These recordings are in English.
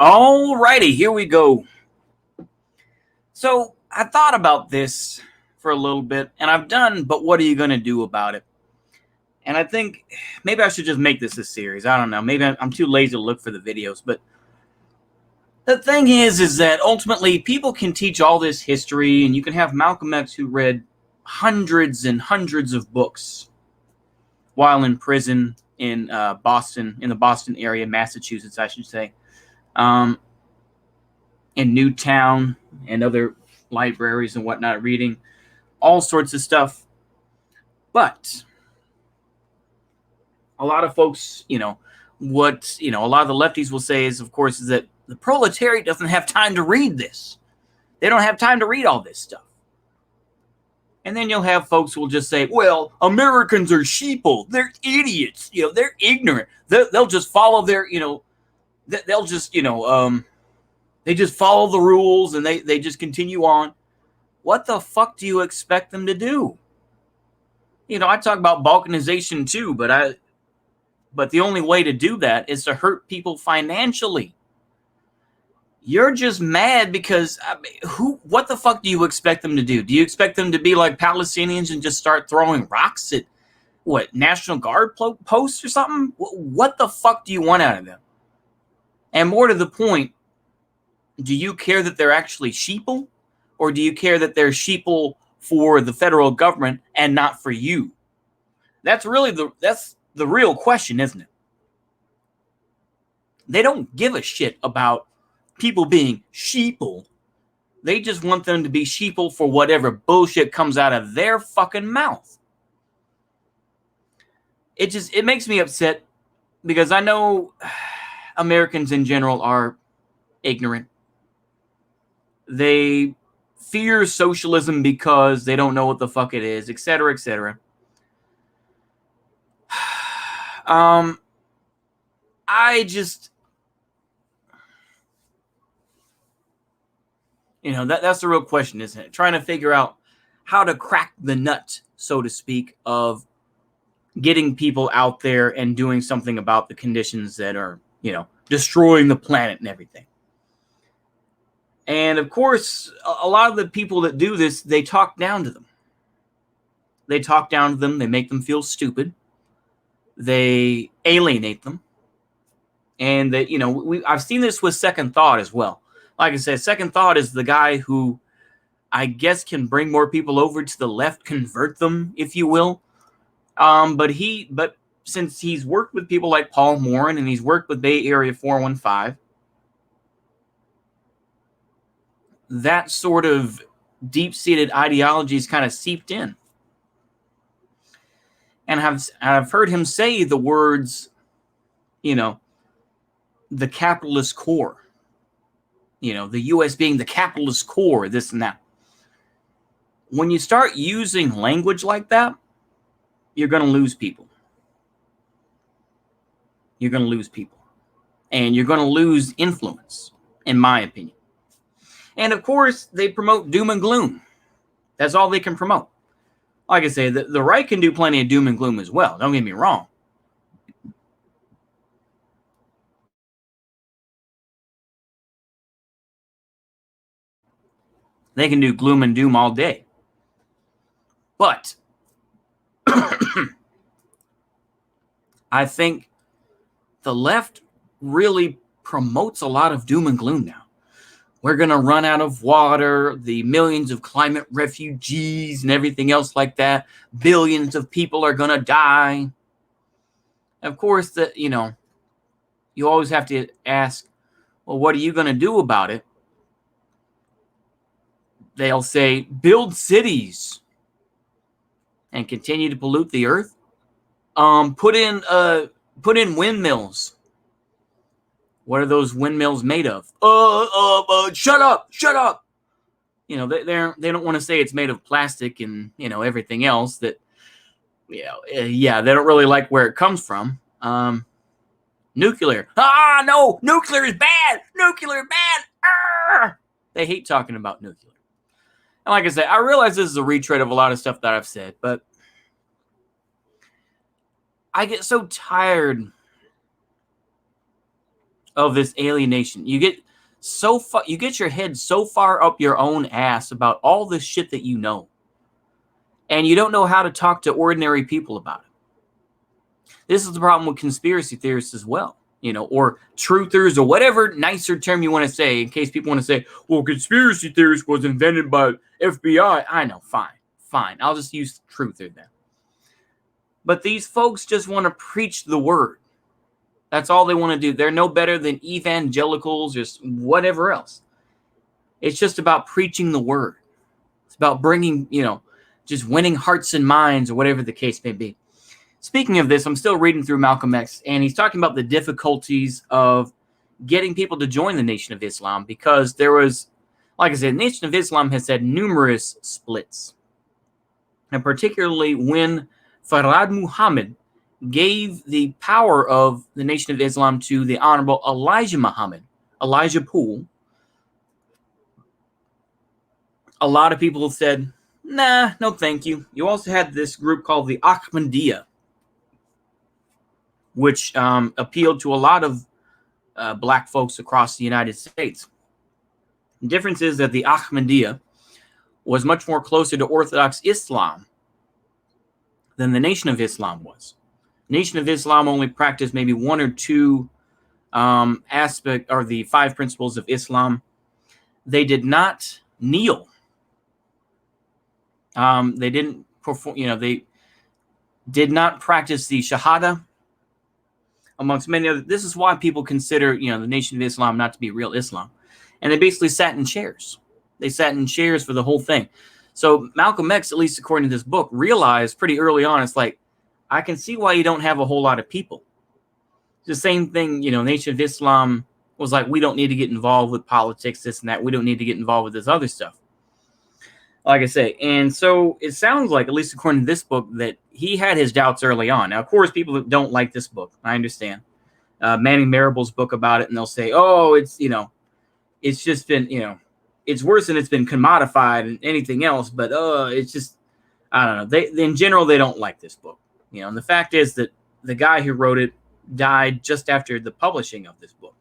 Alrighty, here we go. So I thought about this for a little bit, and I've done, but what are you going to do about it? And I think maybe I should just make this a series. I don't know. Maybe I'm too lazy to look for the videos. But the thing is that ultimately people can teach all this history, and you can have Malcolm X who read hundreds and hundreds of books while in prison in Boston, in the Boston area, Massachusetts, I should say. In Newtown and other libraries and whatnot, reading all sorts of stuff. But a lot of folks, a lot of the lefties will say is, of course, is that the proletariat doesn't have time to read this. They don't have time to read all this stuff. And then you'll have folks who will just say, well, Americans are sheeple. They're idiots. They're ignorant. They'll just follow their, they'll just, they just follow the rules and they just continue on. What the fuck do you expect them to do? I talk about balkanization too, but the only way to do that is to hurt people financially. You're just mad because what the fuck do you expect them to do? Do you expect them to be like Palestinians and just start throwing rocks at National Guard posts or something? What the fuck do you want out of them? And more to the point, do you care that they're actually sheeple, or do you care that they're sheeple for the federal government and not for you? That's really the real question, isn't it? They don't give a shit about people being sheeple. They just want them to be sheeple for whatever bullshit comes out of their fucking mouth. It makes me upset because I know Americans in general are ignorant. They fear socialism because they don't know what the fuck it is, etc., etc. I just, that's the real question, isn't it? Trying to figure out how to crack the nut, so to speak, of getting people out there and doing something about the conditions that are, destroying the planet and everything. And of course, a lot of the people that do this, they talk down to them. They talk down to them. They make them feel stupid. They alienate them. And that, I've seen this with Second Thought as well. Like I said, Second Thought is the guy who I guess can bring more people over to the left, convert them, if you will. But since he's worked with people like Paul Morin and he's worked with Bay Area 415, that sort of deep-seated ideology is kind of seeped in. And I've heard him say the words, the capitalist core. The U.S. being the capitalist core, this and that. When you start using language like that, you're going to lose people. You're going to lose people. And you're going to lose influence, in my opinion. And of course, they promote doom and gloom. That's all they can promote. Like I say, the right can do plenty of doom and gloom as well. Don't get me wrong. They can do gloom and doom all day. But I think the left really promotes a lot of doom and gloom now. We're going to run out of water, the millions of climate refugees and everything else like that. Billions of people are going to die. Of course, you always have to ask, well, what are you going to do about it? They'll say, build cities and continue to pollute the earth. Put in windmills. What are those windmills made of? Shut up. They don't want to say it's made of plastic and, everything else that, they don't really like where it comes from. Nuclear. No, nuclear is bad. Nuclear bad. Arr! They hate talking about nuclear. And like I said, I realize this is a retread of a lot of stuff that I've said, but I get so tired of this alienation. You get so far, you get your head so far up your own ass about all this shit that you know, and you don't know how to talk to ordinary people about it. This is the problem with conspiracy theorists as well, or truthers, or whatever nicer term you want to say, in case people want to say, well, conspiracy theorist was invented by FBI. I know, fine. I'll just use truther then. But these folks just want to preach the word. That's all they want to do. They're no better than evangelicals or whatever else. It's just about preaching the word. It's about bringing, just winning hearts and minds, or whatever the case may be. Speaking of this, I'm still reading through Malcolm X, and he's talking about the difficulties of getting people to join the Nation of Islam, because there was, like I said, the Nation of Islam has had numerous splits. And particularly when Farad Muhammad gave the power of the Nation of Islam to the Honorable Elijah Poole, a lot of people said, nah, no thank you. You also had this group called the Ahmadiyya, which appealed to a lot of black folks across the United States. The difference is that the Ahmadiyya was much more closer to Orthodox Islam than the Nation of Islam was. Nation of Islam only practiced maybe one or two aspects, or the 5 principles of Islam. They did not kneel. They didn't perform, they did not practice the Shahada, amongst many other. This is why people consider, the Nation of Islam not to be real Islam. And they basically sat in chairs. They sat in chairs for the whole thing. So Malcolm X, at least according to this book, realized pretty early on, it's like, I can see why you don't have a whole lot of people. It's the same thing, Nation of Islam was like, we don't need to get involved with politics, this and that. We don't need to get involved with this other stuff. Like I say, and so it sounds like, at least according to this book, that he had his doubts early on. Now, of course, people that don't like this book, I understand. Manning Marable's book about it, and they'll say, oh, it's, it's just been, it's worse than it's been commodified and anything else, but it's just, I don't know. In general, they don't like this book. And the fact is that the guy who wrote it died just after the publishing of this book.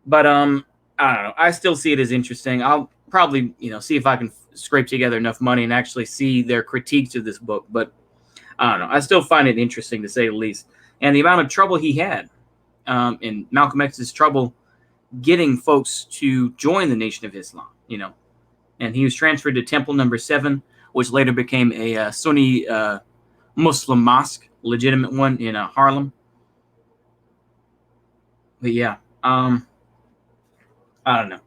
But I don't know. I still see it as interesting. I'll probably, see if I can scrape together enough money and actually see their critiques of this book. But I don't know. I still find it interesting, to say the least. And the amount of trouble he had, in Malcolm X's trouble getting folks to join the Nation of Islam, And he was transferred to Temple Number 7, which later became a Sunni Muslim mosque, legitimate one in Harlem. But yeah, I don't know.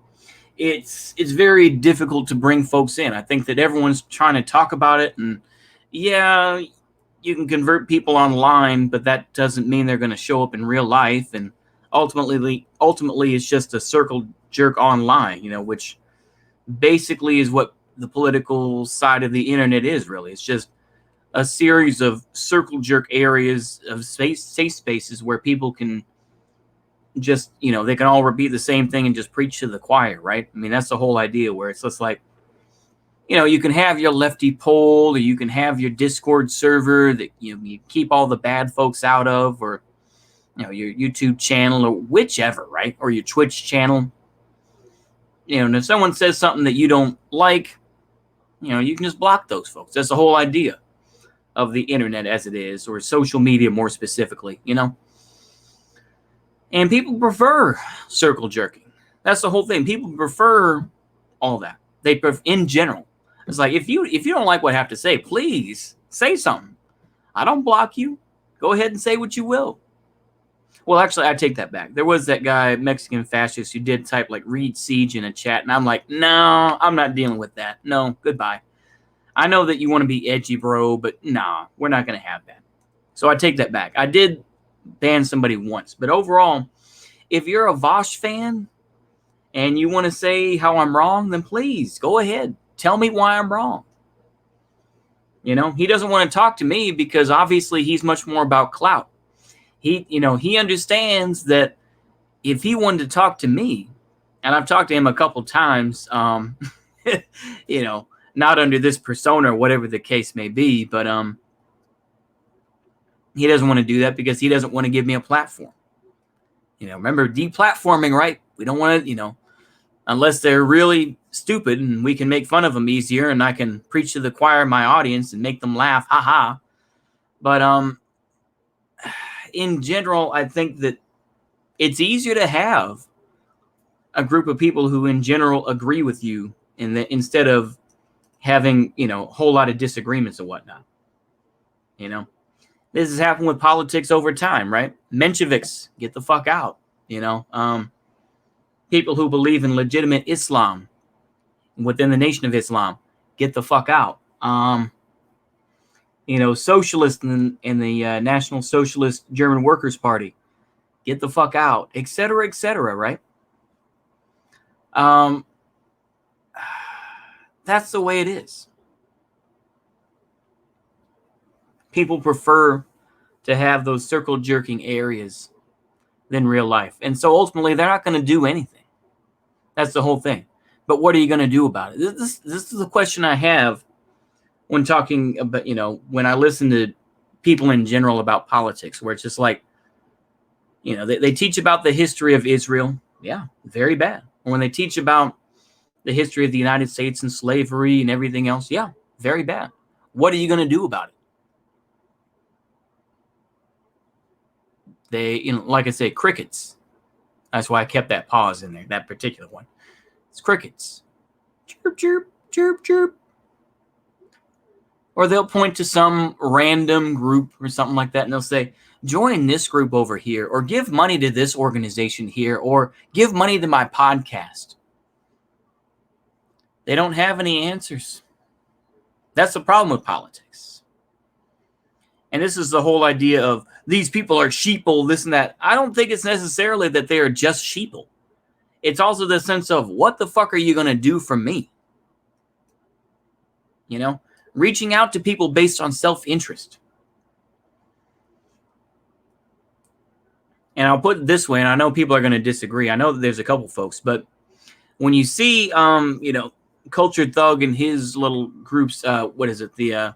It's very difficult to bring folks in. I think that everyone's trying to talk about it, and yeah, you can convert people online, but that doesn't mean they're going to show up in real life. And ultimately, it's just a circle jerk online, which basically is what the political side of the internet is. Really, it's just a series of circle jerk areas of safe spaces where people can just, they can all repeat the same thing and just preach to the choir, right? I mean, that's the whole idea, where it's just like, you can have your lefty poll, or you can have your Discord server that you keep all the bad folks out of, or your YouTube channel, or whichever, right? Or your Twitch channel. And if someone says something that you don't like, you can just block those folks. That's the whole idea of the internet as it is, or social media more specifically, And people prefer circle jerking. That's the whole thing. People prefer all that. In general. It's like, if you don't like what I have to say, please say something. I don't block you. Go ahead and say what you will. Well, actually, I take that back. There was that guy, Mexican fascist, who did type like "read siege" in a chat, and I'm like, no, I'm not dealing with that. No, goodbye. I know that you want to be edgy, bro, but nah, we're not going to have that. So I take that back. I did ban somebody once, but overall, if you're a Vosh fan and you want to say how I'm wrong, then please go ahead. Tell me why I'm wrong. He doesn't want to talk to me because obviously he's much more about clout. He understands that if he wanted to talk to me, and I've talked to him a couple times, not under this persona or whatever the case may be, but he doesn't want to do that because he doesn't want to give me a platform. Remember deplatforming, right? We don't want to, unless they're really stupid and we can make fun of them easier and I can preach to the choir of my audience and make them laugh. Ha ha. But in general, I think that it's easier to have a group of people who in general agree with you instead of having, a whole lot of disagreements and whatnot. This has happened with politics over time, right? Mensheviks, get the fuck out. People who believe in legitimate Islam within the Nation of Islam, get the fuck out. Socialists in the National Socialist German Workers' Party, get the fuck out, et cetera, right? That's the way it is. People prefer to have those circle jerking areas than real life. And so ultimately, they're not going to do anything. That's the whole thing. But what are you going to do about it? This is the question I have when talking about, when I listen to people in general about politics, where it's just like, they teach about the history of Israel. Yeah, very bad. Or when they teach about the history of the United States and slavery and everything else. Yeah, very bad. What are you going to do about it? They, like I say, crickets. That's why I kept that pause in there, that particular one. It's crickets. Chirp, chirp, chirp, chirp. Or they'll point to some random group or something like that, and they'll say, join this group over here, or give money to this organization here, or give money to my podcast. They don't have any answers. That's the problem with politics. And this is the whole idea of these people are sheeple, this and that. I don't think it's necessarily that they are just sheeple. It's also the sense of, what the fuck are you going to do for me? Reaching out to people based on self-interest. And I'll put it this way, and I know people are going to disagree. I know that there's a couple folks, but when you see, Cultured Thug and his little groups, what is it? The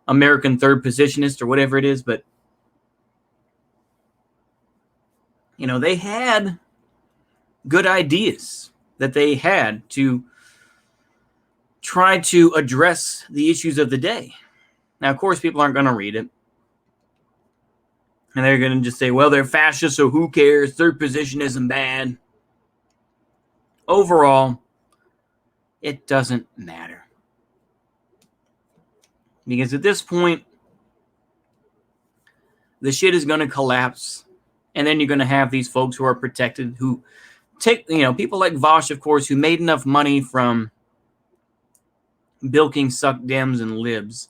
American Third Positionist or whatever it is, but they had good ideas that they had to try to address the issues of the day. Now, of course, people aren't going to read it. And they're going to just say, well, they're fascist, so who cares? Third positionism bad. Overall, it doesn't matter. Because at this point, the shit is going to collapse. And then you're going to have these folks who are protected, who take, people like Vosh, of course, who made enough money from bilking suck Dems and libs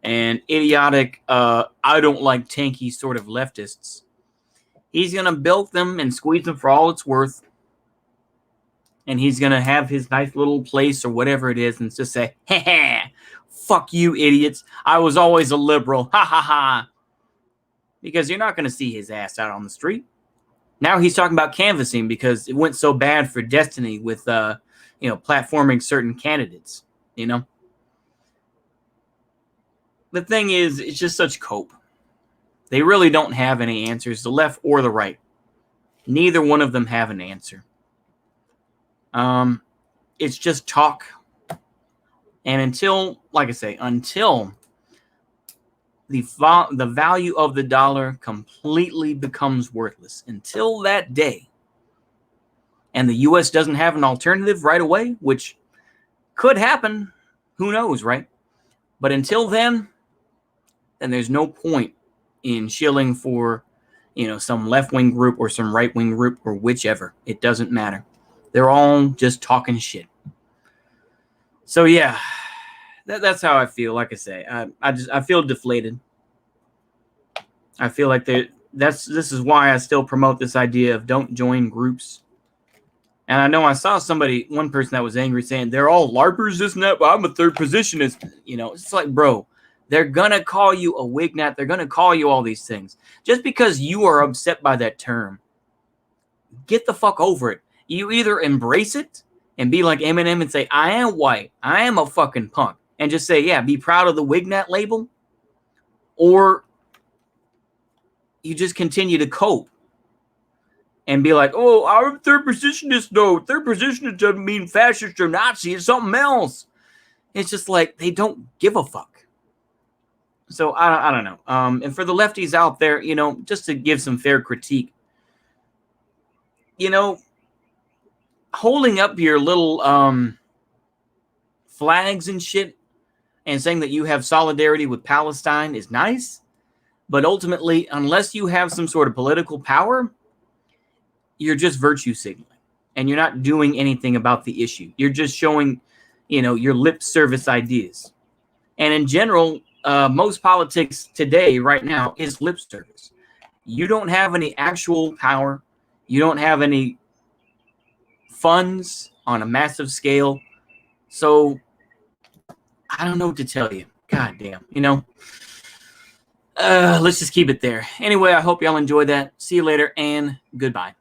and idiotic, I don't like tanky sort of leftists. He's going to bilk them and squeeze them for all it's worth. And he's going to have his nice little place or whatever it is and just say, ha ha, fuck you idiots. I was always a liberal. Ha ha ha. Because you're not going to see his ass out on the street. Now he's talking about canvassing because it went so bad for Destiny with, platforming certain candidates, The thing is, it's just such cope. They really don't have any answers, the left or the right. Neither one of them have an answer. It's just talk. And until the value of the dollar completely becomes worthless, until that day, and the U.S. doesn't have an alternative right away, which could happen, who knows, right? But until then there's no point in shilling for, some left-wing group or some right-wing group or whichever. It doesn't matter. They're all just talking shit. So yeah, that's how I feel. Like I say, I feel deflated. I feel like this is why I still promote this idea of don't join groups. And I know I saw one person that was angry saying they're all LARPers, this and that, but I'm a third positionist. It's like, bro, they're going to call you a wignat. They're going to call you all these things. Just because you are upset by that term, get the fuck over it. You either embrace it and be like Eminem and say, I am white. I am a fucking punk. And just say, yeah, be proud of the wignat label. Or you just continue to cope and be like, oh, I'm third positionist. No, third positionist doesn't mean fascist or Nazi. It's something else. It's just like they don't give a fuck. So I don't know. And for the lefties out there, just to give some fair critique, holding up your little flags and shit and saying that you have solidarity with Palestine is nice. But ultimately, unless you have some sort of political power, you're just virtue signaling. And you're not doing anything about the issue. You're just showing, your lip service ideas. And in general, most politics today, right now, is lip service. You don't have any actual power. You don't have any funds on a massive scale. So I don't know what to tell you. God damn, let's just keep it there. Anyway, I hope y'all enjoyed that. See you later and goodbye.